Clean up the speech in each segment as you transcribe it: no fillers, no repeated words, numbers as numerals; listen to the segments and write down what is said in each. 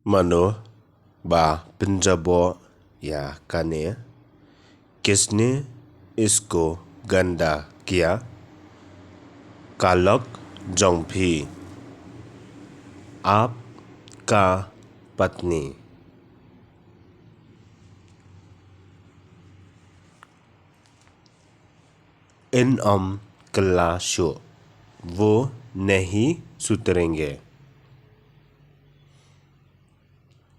मनो बा पंजाबो या काने किसने इसको गंदा किया? कालक जोंगफी आपका पत्नी। इन क्लाशो वो नहीं सुधरेंगे।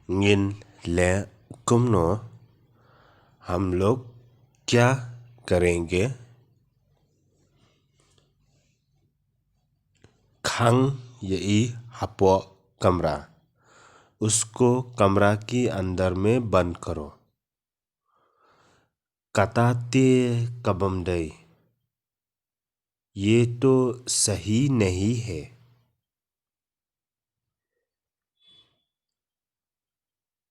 गिन ले कुमनो हम लोग क्या करेंगे? खांग यही हपो कमरा उसको कमरा की अंदर में बंद करो। कताते कबमदई ये तो सही नहीं है।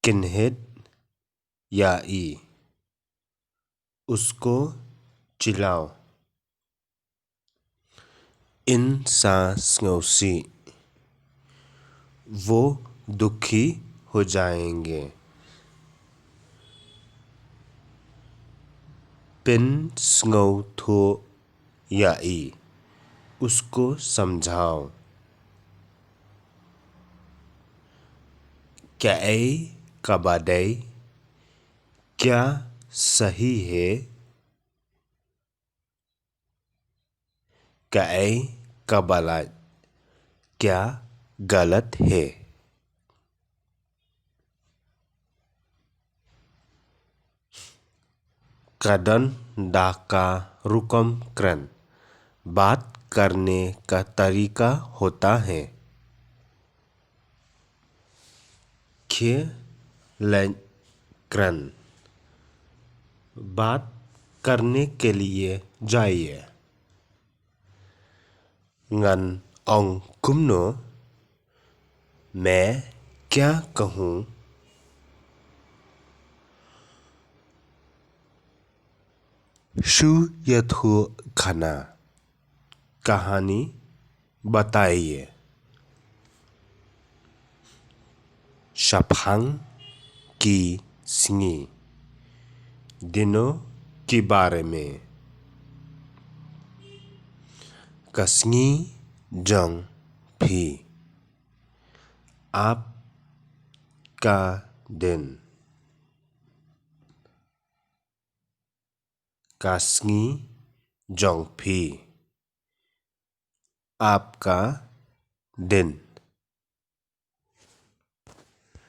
किन्हें या ई उसको चिल्लाओ। इन सांसों वो दुखी हो जाएंगे। पिन स्ंगौ थो या ई उसको समझाओ। क्या कबाडई क्या सही है? क्या कबाला क्या गलत है? कदन डाका रुकम क्रन बात करने का तरीका होता है। खे क्रन बात करने के लिए जाइए। ngन ओंग कुमनो मैं क्या कहूँ? शु यथो खाना कहानी बताइए। शफांग की सिंगी दिनों के बारे में। कसंगी जंग भी आपका दिन। कसंगी जंग भी आपका दिन।